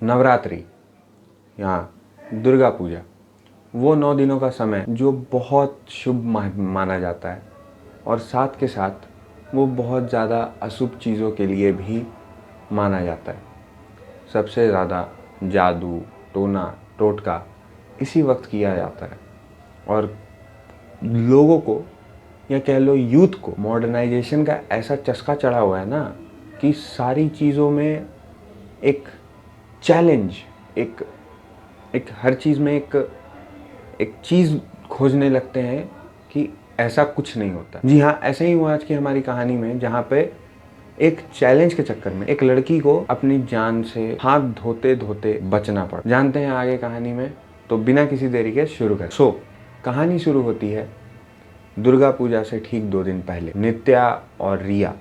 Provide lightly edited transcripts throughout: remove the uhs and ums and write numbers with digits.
नवरात्रि या दुर्गा पूजा वो 9 दिनों का समय जो बहुत शुभ माना जाता है और साथ के साथ वो बहुत ज़्यादा अशुभ चीज़ों के लिए भी माना जाता है। सबसे ज़्यादा जादू, टोना, टोटका इसी वक्त किया जाता है और लोगों को या कह लो यूथ को मॉडर्नाइजेशन का ऐसा चस्का चढ़ा हुआ है ना कि सारी चीज़ों में एक चैलेंज, एक हर चीज़ में एक चीज़ खोजने लगते हैं कि ऐसा कुछ नहीं होता। जी हाँ, ऐसे ही हुआ आज की हमारी कहानी में, जहाँ पे एक चैलेंज के चक्कर में एक लड़की को अपनी जान से हाथ धोते धोते बचना पड़ा। जानते हैं आगे कहानी में, तो बिना किसी देरी के शुरू करें। कहानी शुरू होती है दुर्गा पूजा से ठीक 2 दिन पहले। नित्या और रिया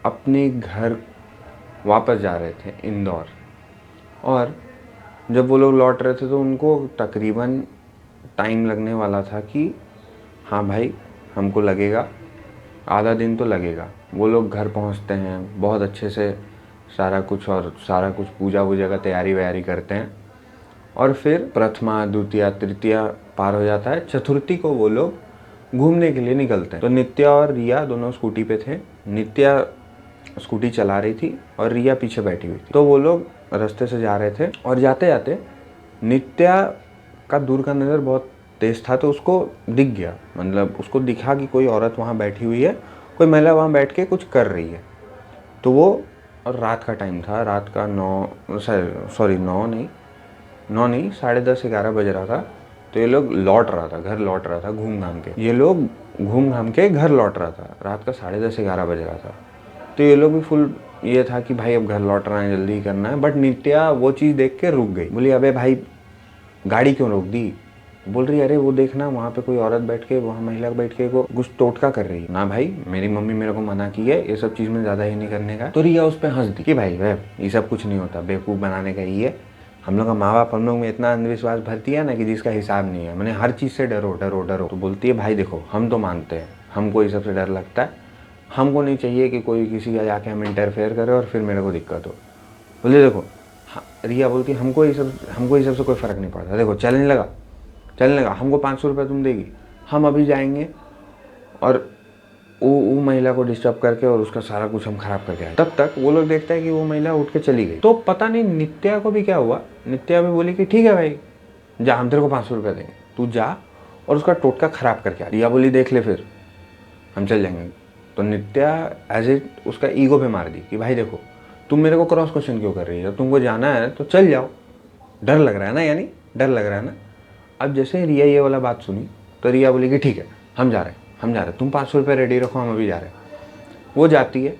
अपने घर वापस जा रहे थे इंदौर, और जब वो लोग लौट रहे थे तो उनको तकरीबन टाइम लगने वाला था कि हाँ भाई, हमको लगेगा आधा दिन तो लगेगा। वो लोग घर पहुंचते हैं, बहुत अच्छे से सारा कुछ पूजा वूजा का तैयारी वैयारी करते हैं, और फिर प्रथमा, द्वितीया, तृतीया पार हो जाता है। चतुर्थी को वो लोग घूमने के लिए निकलते हैं। तो नित्या और रिया दोनों स्कूटी पे थे। नित्या स्कूटी चला रही थी और रिया पीछे बैठी हुई थी। तो वो लोग रास्ते से जा रहे थे और जाते जाते नित्या का दूर का नज़र बहुत तेज था, तो उसको दिख गया, मतलब उसको दिखा कि कोई औरत वहाँ बैठी हुई है, कोई महिला वहाँ बैठ के कुछ कर रही है। तो वो, और रात का टाइम था, रात का 9 नहीं 10:30 11 बज रहा था। तो ये लोग घर लौट रहा था घूम घाम के। ये लोग घूम घाम के घर लौट रहा था, रात का 10:30 11 बज रहा था। तो ये लोग भी फुल ये था कि भाई अब घर लौटना है, जल्दी करना है। बट नित्या वो चीज़ देख के रुक गई, बोली अबे भाई गाड़ी क्यों रोक दी। बोल रही अरे वो देखना वहाँ पे कोई औरत बैठ के, वहाँ महिला बैठ के को कुछ टोटका कर रही है ना। भाई मेरी मम्मी मेरे को मना की है ये सब चीज़ में ज़्यादा ही नहीं करने का। तो रिया उस पर हंस दी कि भाई ये सब कुछ नहीं होता, बेवकूफ़ बनाने का ही है। हम लोग का माँ बाप हम लोग में इतना अंधविश्वास भरती है ना कि जिसका हिसाब नहीं है। मैंने हर चीज़ से डरो डरो डरो। तो बोलती है भाई देखो, हम तो मानते हैं, हमको ये सबसे डर लगता है, हमको नहीं चाहिए कि कोई किसी का जाके हम इंटरफेयर करे और फिर मेरे को दिक्कत हो। बोले देखो हाँ, रिया बोलती हमको ये सब से कोई फ़र्क नहीं पड़ता। देखो चलने लगा, हमको 500 रुपये तुम देगी, हम अभी जाएंगे और वो महिला को डिस्टर्ब करके और उसका सारा कुछ हम खराब करके आए। तब तक वो लोग देखते हैं कि वो महिला उठ के चली गई। तो पता नहीं नित्या को भी क्या हुआ, नित्या भी बोली कि ठीक है भाई जा, हम तेरे को 500 रुपये देंगे, तू जा और उसका टोटका खराब करके आ। रिया बोली देख ले फिर हम चल जाएंगे। तो नित्या एज इट उसका ईगो पे मार दी कि भाई देखो तुम मेरे को क्रॉस क्वेश्चन क्यों कर रही है, तुमको जाना है तो चल जाओ, डर लग रहा है ना, यानी डर लग रहा है ना। अब जैसे रिया ये वाला बात सुनी तो रिया बोली कि ठीक है हम जा रहे हैं, तुम 500 रुपये रेडी रखो, हम अभी जा रहे हैं। वो जाती है,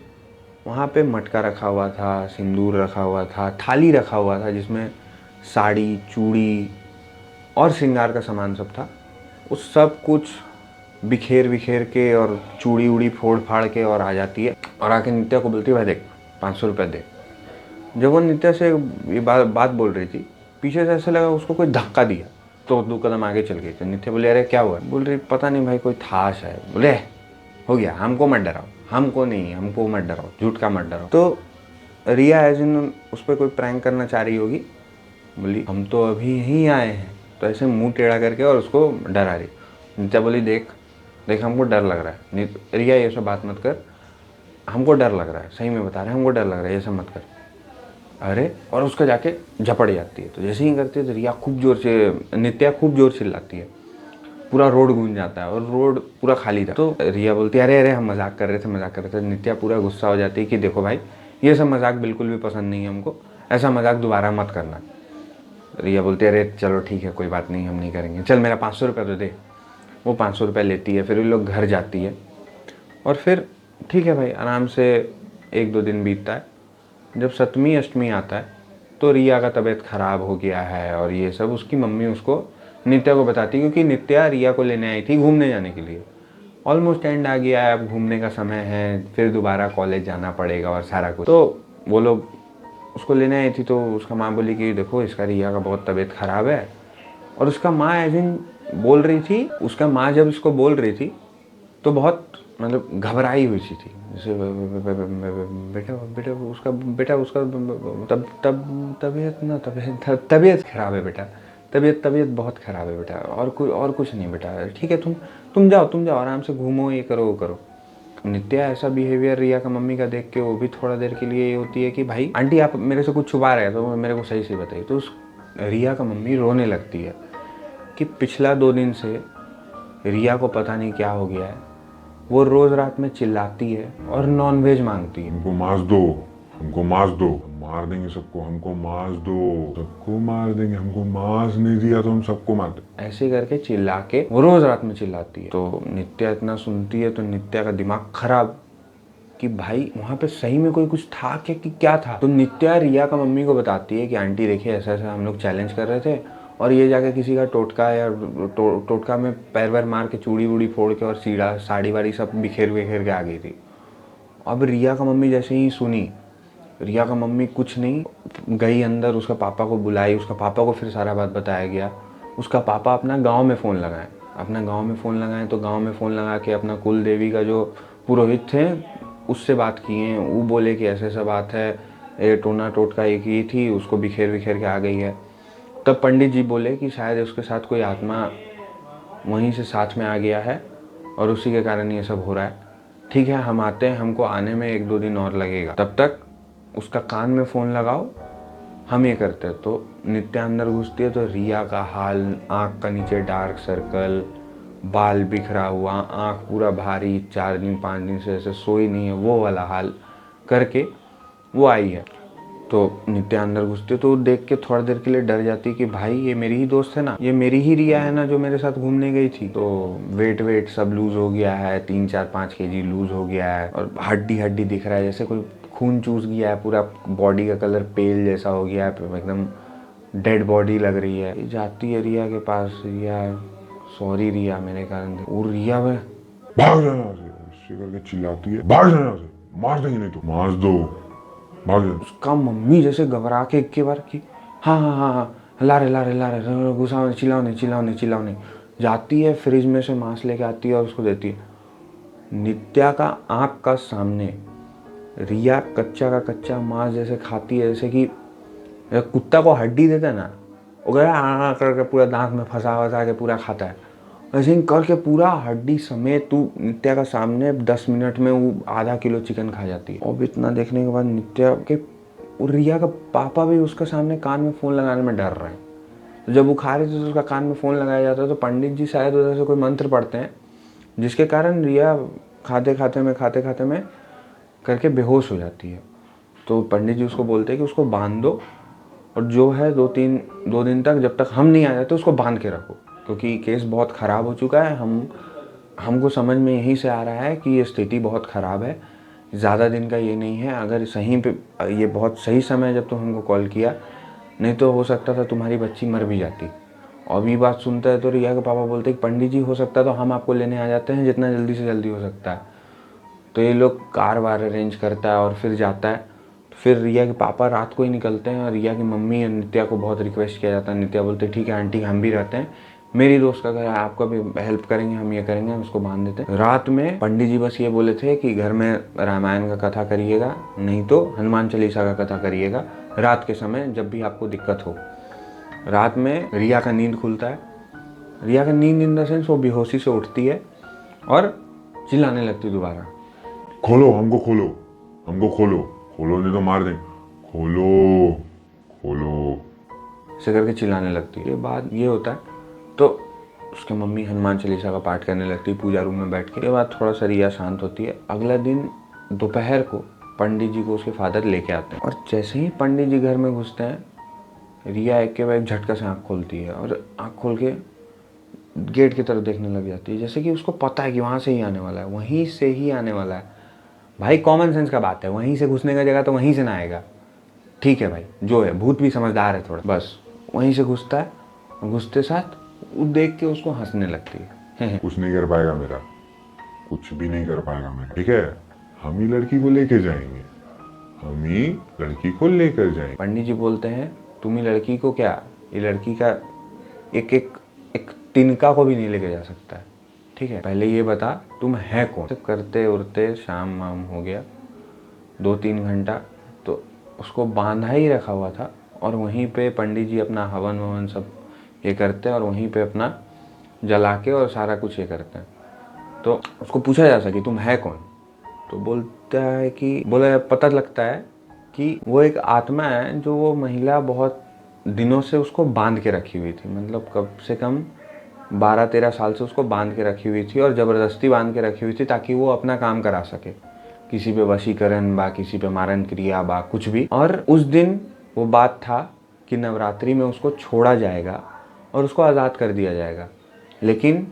वहाँ पे मटका रखा हुआ था, सिंदूर रखा हुआ था, थाली रखा हुआ था जिसमें साड़ी, चूड़ी और श्रृंगार का सामान सब था। उस सब कुछ बिखेर के और चूड़ी उड़ी फोड़ फाड़ के और आ जाती है और आके नित्या को बोलती है भाई देख 500 रुपये दे। जब वो नित्या से ये बात बोल रही थी, पीछे से ऐसा लगा उसको कोई धक्का दिया, तो 2 कदम आगे चल गई। तो नित्या बोले अरे क्या हुआ। बोल रही पता नहीं भाई कोई था शायद। बोले हो गया, हमको मत डराओ, हमको मत डराओ, झूठ का मत डराओ। तो रिया एज इन उस पर कोई प्रैंक करना चाह रही होगी, बोली हम तो अभी यहीं आए हैं, तो ऐसे मुंह टेढ़ा करके और उसको डरा रही। नित्या बोली देख हमको डर लग रहा है। रिया ये सब बात मत कर, हमको डर लग रहा है, सही में बता रहे हैं, हमको डर लग रहा है, ये सब मत कर। अरे और उसका जाके झपड़ जाती है। तो जैसे ही करती है तो रिया खूब जोर से, नित्या खूब जोर चिल्लाती है, पूरा रोड गूंज जाता है और रोड पूरा खाली था। तो रिया बोलती है अरे हम मजाक कर रहे थे। नित्या पूरा गुस्सा हो जाती है कि देखो भाई ये सब मजाक बिल्कुल भी पसंद नहीं है हमको, ऐसा मजाक दोबारा मत करना। रिया बोलती है अरे चलो ठीक है कोई बात नहीं, हम नहीं करेंगे, चल मेरा 500 रुपये तो दे। वो 500 रुपये लेती है, फिर वो लोग घर जाती है और फिर ठीक है भाई आराम से 1-2 दिन बीतता है। जब 7वीं अष्टमी आता है तो रिया का तबीयत ख़राब हो गया है और ये सब उसकी मम्मी उसको नित्या को बताती, क्योंकि नित्या रिया को लेने आई थी घूमने जाने के लिए। ऑलमोस्ट एंड आ गया है, अब घूमने का समय है, फिर दोबारा कॉलेज जाना पड़ेगा और सारा कुछ। तो वो लोग उसको लेने आई थी। तो उसका माँ बोली कि देखो इसका रिया का बहुत तबीयत ख़राब है। और उसका माँ एज इन बोल रही थी, उसका माँ जब इसको बोल रही थी तो बहुत मतलब घबराई हुई सी थी, जैसे बेटा उसका तब तब तबीयत खराब है बेटा, तबीयत बहुत ख़राब है बेटा, और कुछ नहीं बेटा, ठीक है तुम जाओ आराम से घूमो, ये करो वो करो। नित्या ऐसा बिहेवियर रिया का मम्मी का देख के वो भी थोड़ा देर के लिए ये होती है कि भाई आंटी आप मेरे से कुछ छुपा रहे हैं तो मेरे को सही से बताइए। तो उस रिया का मम्मी रोने लगती है कि पिछला 2 दिन से रिया को पता नहीं क्या हो गया है, वो रोज़ रात में चिल्लाती है और नॉनवेज मांगती है। हमको मार दो, मार देंगे सबको, हमको मार दो, सबको मार देंगे, हमको मार नहीं दिया तो हम सबको मार देंगे, ऐसे करके चिल्ला के वो रोज़ रात में चिल्लाती है। तो नित्या इतना सुनती है तो नित्या का दिमाग खराब कि भाई वहाँ पे सही में कोई कुछ था क्या कि क्या था। तो नित्या रिया का मम्मी को बताती है कि आंटी देखिए ऐसा ऐसा हम लोग चैलेंज कर रहे थे और ये जाके किसी का टोटका या टोटका में पैर वैर मार के चूड़ी वूड़ी फोड़ के और साड़ी वाड़ी सब बिखेर के आ गई थी। अब रिया का मम्मी जैसे ही सुनी, रिया का मम्मी कुछ नहीं गई अंदर, उसका पापा को बुलाई, उसका पापा को फिर सारा बात बताया गया। उसका पापा अपना गांव में फ़ोन लगाए, तो गांव में फ़ोन लगा के अपना कुल देवी का जो पुरोहित थे उससे बात किए। वो बोले कि ऐसे ऐसा बात है, ये टोना टोटका एक ही थी, उसको बिखेर के आ गई है। तब पंडित जी बोले कि शायद उसके साथ कोई आत्मा वहीं से साथ में आ गया है और उसी के कारण ये सब हो रहा है। ठीक है हम आते हैं, हमको आने में 1-2 दिन और लगेगा, तब तक उसका कान में फ़ोन लगाओ, हम ये करते हैं। तो नित्या अंदर घुसती है तो रिया का हाल, आँख का नीचे डार्क सर्कल, बाल बिखरा हुआ, आँख पूरा भारी, 4 दिन 5 दिन से ऐसे सोई नहीं है, वो वाला हाल करके वो आई है। तो नित्या अंदर घुसती है तो देख के थोड़ा देर के लिए डर जाती है कि भाई ये मेरी ही दोस्त है ना, ये मेरी ही रिया है ना जो मेरे साथ घूमने गई थी। तो वेट सब लूज हो गया है, 3-4-5 kg लूज हो गया है और हड्डी दिख रहा है, जैसे कोई खून चूस गया है, पूरा बॉडी का कलर पेल जैसा हो गया है, एकदम डेड बॉडी लग रही है। जाती है रिया के पास, रिया सॉरी रिया मेरे कारण, और रिया में भाग जाना से, उससे करके चिल्लाती है, भाग जाना से, मार देंगे नहीं तो मार दो, भाग जाना। उसका मम्मी जैसे घबरा के एक बार की हाँ ला रहे गुस्सा में चिल्लाओ नहीं। जाती है फ्रिज में से मांस लेके आती है और उसको देती है। नित्या का आँख का सामने रिया कच्चा का कच्चा मांस जैसे खाती है, जैसे कि कुत्ता को हड्डी देता है ना, वो गया करके पूरा दांत में फंसा के पूरा खाता है, वैसे ही करके पूरा हड्डी समेत तू नित्या का सामने 10 मिनट में वो आधा किलो चिकन खा जाती है। और इतना देखने के बाद नित्या के रिया का पापा भी उसके सामने कान में फ़ोन लगाने में डर रहे हैं। तो जब वो खा रहे थे तो उसका कान में फ़ोन लगाया जाता है तो पंडित जी शायद उधर से कोई मंत्र पढ़ते हैं जिसके कारण रिया खाते खाते में करके बेहोश हो जाती है। तो पंडित जी उसको बोलते हैं कि उसको बांध दो और जो है 2 दिन तक जब तक हम नहीं आ जाते उसको बांध के रखो, क्योंकि केस बहुत ख़राब हो चुका है। हमको समझ में यहीं से आ रहा है कि ये स्थिति बहुत ख़राब है, ज़्यादा दिन का ये नहीं है। अगर सही पे ये बहुत सही समय है जब तुम हमको कॉल किया, नहीं तो हो सकता था तुम्हारी बच्ची मर भी जाती। और ये बात सुनता है तो रिया के पापा बोलते हैं कि पंडित जी हो सकता तो हम आपको लेने आ जाते हैं जितना जल्दी से जल्दी हो सकता है। तो ये लोग कार वार अरेंज करता है और फिर जाता है। फिर रिया के पापा रात को ही निकलते हैं और रिया की मम्मी नित्या को बहुत रिक्वेस्ट किया जाता है। नित्या बोलते ठीक है आंटी हम भी रहते हैं, मेरी दोस्त का घर है, आपका भी हेल्प करेंगे, हम ये करेंगे, हम उसको बांध देते हैं। रात में पंडित जी बस ये बोले थे कि घर में रामायण का कथा करिएगा, नहीं तो हनुमान चालीसा का कथा करिएगा रात के समय जब भी आपको दिक्कत हो। रात में रिया का नींद खुलता है। रिया का नींद इन द सेंस वो बेहोशी से उठती है और चिल्लाने लगती दोबारा, खोलो हमको, खोलो नहीं तो मार देंगे, खोलो ऐसे करके चिल्लाने लगती है। ये बाद ये होता है तो उसके मम्मी हनुमान चालीसा का पाठ करने लगती है पूजा रूम में बैठ के। ये बात थोड़ा सा रिया शांत होती है। अगला दिन दोपहर को पंडित जी को उसके फादर लेके आते हैं और जैसे ही पंडित जी घर में घुसते हैं, रिया एक के बाद झटका से आँख खोलती है और आँख खोल के गेट की तरफ देखने लग जाती है, जैसे कि उसको पता है कि वहाँ से ही आने वाला है, वहीं से ही आने वाला है। भाई कॉमन सेंस का बात है, वहीं से घुसने का जगह तो वहीं से ना आएगा। ठीक है भाई, जो है भूत भी समझदार है थोड़ा, बस वहीं से घुसता है और घुसते साथ वो देख के उसको हंसने लगती है। कुछ नहीं कर पाएगा मेरा, कुछ भी नहीं कर पाएगा मेरा, ठीक है, हम ही लड़की को लेके जाएंगे, हम ही लड़की को लेकर जाएंगे। पंडित जी बोलते हैं तुम ही लड़की को क्या, ये लड़की का एक तिनका को भी नहीं लेके जा सकता है, ठीक है, पहले ये बता तुम है कौन। सब करते उड़ते शाम वाम हो गया, 2-3 घंटा तो उसको बांधा ही रखा हुआ था और वहीं पे पंडित जी अपना हवन ववन सब ये करते हैं और वहीं पे अपना जला के और सारा कुछ ये करते हैं। तो उसको पूछा जा सके तुम है कौन, तो बोलता है कि बोला पता लगता है कि वो एक आत्मा है जो वो महिला बहुत दिनों से उसको बांध के रखी हुई थी, मतलब कम से कम 12-13 साल से उसको बांध के रखी हुई थी और ज़बरदस्ती बांध के रखी हुई थी ताकि वो अपना काम करा सके, किसी पे वशीकरण बा, किसी पे मारण क्रिया बा, कुछ भी। और उस दिन वो बात था कि नवरात्रि में उसको छोड़ा जाएगा और उसको आज़ाद कर दिया जाएगा, लेकिन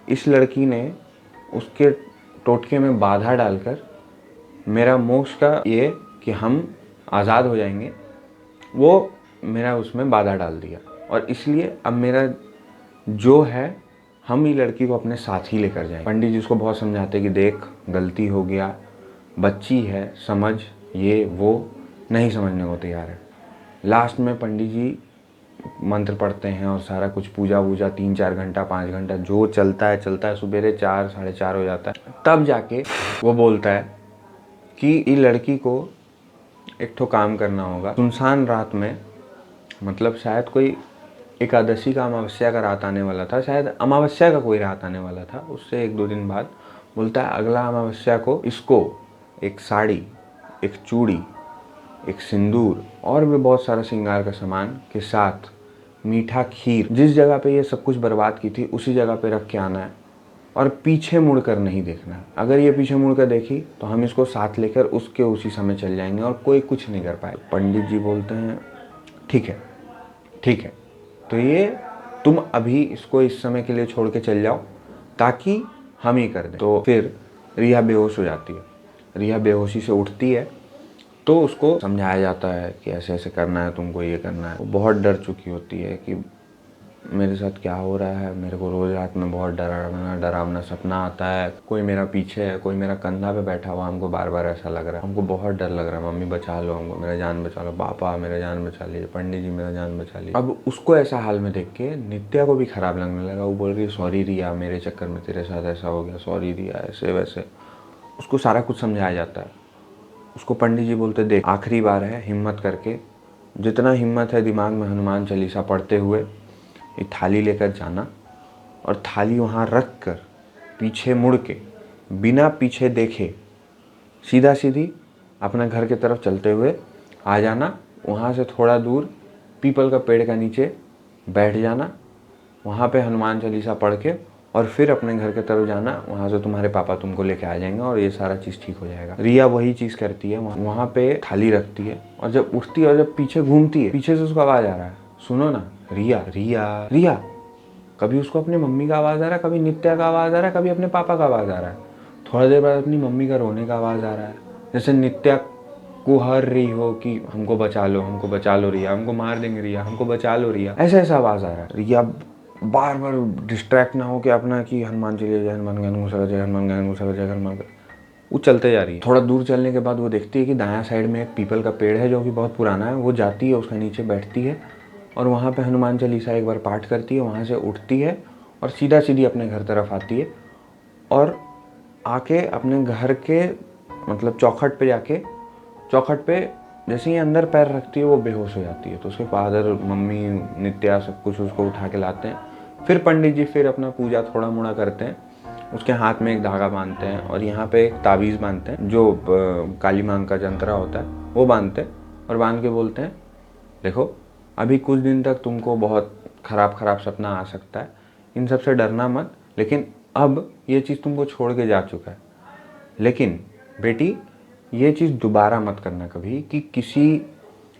इस लड़की ने उसके टोटके में बाधा डालकर मेरा मोक्ष का ये कि हम आज़ाद हो जाएंगे, वो मेरा उसमें बाधा डाल दिया। और इसलिए अब मेरा जो है हम ही लड़की को अपने साथ ही लेकर जाएं। पंडित जी उसको बहुत समझाते कि देख गलती हो गया, बच्ची है, समझ, ये वो नहीं समझने को तैयार है। लास्ट में पंडित जी मंत्र पढ़ते हैं और सारा कुछ पूजा वूजा 3-4 घंटा 5 घंटा जो चलता है, सुबेरे 4 साढ़े 4 हो जाता है, तब जाके वो बोलता है कि इस लड़की को एक ठो काम करना होगा। सुनसान रात में, मतलब शायद कोई एकादशी का अमावस्या का रात आने वाला था, शायद अमावस्या का कोई रात आने वाला था, उससे 1-2 दिन बाद बोलता है अगला अमावस्या को इसको एक साड़ी, एक चूड़ी, एक सिंदूर और भी बहुत सारा श्रृंगार का सामान के साथ मीठा खीर, जिस जगह पे ये सब कुछ बर्बाद की थी उसी जगह पे रख के आना है और पीछे मुड़कर नहीं देखना है। अगर ये पीछे मुड़कर देखी तो हम इसको साथ लेकर उसके उसी समय चल जाएंगे और कोई कुछ नहीं कर पाए। पंडित जी बोलते हैं ठीक है, ठीक है, तो ये तुम अभी इसको इस समय के लिए छोड़ के चल जाओ ताकि हम ही कर दें। तो फिर रिया बेहोश हो जाती है। रिया बेहोशी से उठती है तो उसको समझाया जाता है कि ऐसे ऐसे करना है, तुमको ये करना है। वो बहुत डर चुकी होती है कि मेरे साथ क्या हो रहा है, मेरे को रोज रात में बहुत डरावना सपना आता है, कोई मेरा पीछे है, कोई मेरा कंधा पे बैठा हुआ, हमको बार बार ऐसा लग रहा है, हमको बहुत डर लग रहा है, मम्मी बचा लो हमको, मेरा जान बचा लो, पापा मेरा जान बचा लीजिए, पंडित जी मेरा जान बचा लीजिए। अब उसको ऐसा हाल में देख के नित्या को भी खराब लगने लगा। वो बोल रही है सॉरी रिया, मेरे चक्कर में तेरे साथ ऐसा हो गया, सॉरी रिया, ऐसे वैसे। उसको सारा कुछ समझाया जाता है। उसको पंडित जी बोलते देख आखिरी बार है, हिम्मत करके, जितना हिम्मत है दिमाग में हनुमान चालीसा पढ़ते हुए ये थाली लेकर जाना और थाली वहाँ रख कर पीछे मुड़ के बिना पीछे देखे सीधा सीधी अपने घर की तरफ चलते हुए आ जाना। वहाँ से थोड़ा दूर पीपल का पेड़ का नीचे बैठ जाना, वहाँ पे हनुमान चालीसा पढ़ के और फिर अपने घर की तरफ जाना। वहाँ से तुम्हारे पापा तुमको लेके आ जाएंगे और ये सारा चीज़ ठीक हो जाएगा। रिया वही चीज़ करती है, वहाँ पे थाली रखती है और जब उठती है और जब पीछे घूमती है, पीछे से उसको आवाज़ आ रहा है, सुनो ना रिया रिया रिया। कभी उसको अपनी मम्मी का आवाज़ आ रहा है, कभी नित्या का आवाज़ आ रहा है, कभी अपने पापा का आवाज़ आ रहा है। थोड़ा देर बाद अपनी मम्मी का रोने का आवाज़ आ रहा है, जैसे नित्या को हर रही हो कि हमको बचा लो रिया, हमको मार देंगे रिया, हमको बचा लो रिया, ऐसा ऐसा आवाज़ आ रहा है। रिया बार बार डिस्ट्रैक्ट ना हो के अपना कि हनुमान चलिए जय, हनुमान ज्ञान घुसा जय, हनुमान ज्ञान घुसा जय, हनुमान। वो चलते जा रही है। थोड़ा दूर चलने के बाद वो देखती है कि दायां साइड में एक पीपल का पेड़ है जो कि बहुत पुराना है। वो जाती है, उसके नीचे बैठती है और वहाँ पे हनुमान चालीसा एक बार पाठ करती है। वहाँ से उठती है और सीधा सीधी अपने घर तरफ आती है और आके अपने घर के मतलब चौखट पे जाके, चौखट पे जैसे ही अंदर पैर रखती है वो बेहोश हो जाती है। तो उसके फादर, मम्मी, नित्या सब कुछ उसको उठा के लाते हैं। फिर पंडित जी फिर अपना पूजा थोड़ा मोड़ा करते हैं, उसके हाथ में एक धागा बांधते हैं और यहाँ पे एक ताबीज़ बांधते हैं जो काली मांग का जंतरा होता है वो बांधते हैं और बांध के बोलते हैं देखो अभी कुछ दिन तक तुमको बहुत खराब सपना आ सकता है, इन सब से डरना मत, लेकिन अब ये चीज़ तुमको छोड़ के जा चुका है, लेकिन बेटी ये चीज़ दोबारा मत करना कभी कि किसी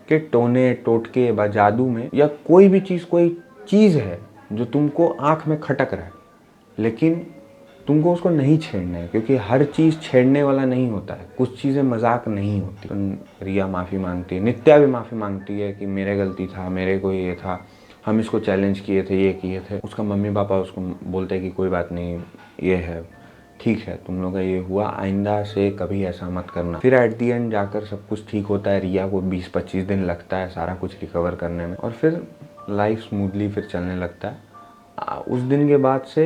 के टोने टोटके व जादू में या कोई भी चीज़, कोई चीज़ है जो तुमको आँख में खटक रहा है, लेकिन तुमको उसको नहीं छेड़ना है, क्योंकि हर चीज़ छेड़ने वाला नहीं होता है, कुछ चीज़ें मजाक नहीं होती। तो रिया माफ़ी मांगती है, नित्या भी माफ़ी मांगती है कि मेरे गलती था, मेरे को ये था, हम इसको चैलेंज किए थे, ये किए थे। उसका मम्मी पापा उसको बोलते हैं कि कोई बात नहीं, ये है, ठीक है, तुम लोग का ये हुआ, आइंदा से कभी ऐसा मत करना। फिर एट दी एंड जाकर सब कुछ ठीक होता है। रिया को 20-25 दिन लगता है सारा कुछ रिकवर करने में और फिर लाइफ स्मूथली फिर चलने लगता है। उस दिन के बाद से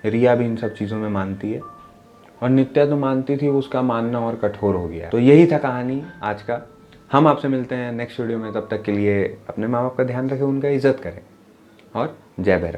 रिया भी इन सब चीज़ों में मानती है और नित्या तो मानती थी, उसका मानना और कठोर हो गया। तो यही था कहानी आज का। हम आपसे मिलते हैं नेक्स्ट वीडियो में। तब तक के लिए अपने माँ बाप का ध्यान रखें, उनका इज्जत करें और जय भैरव।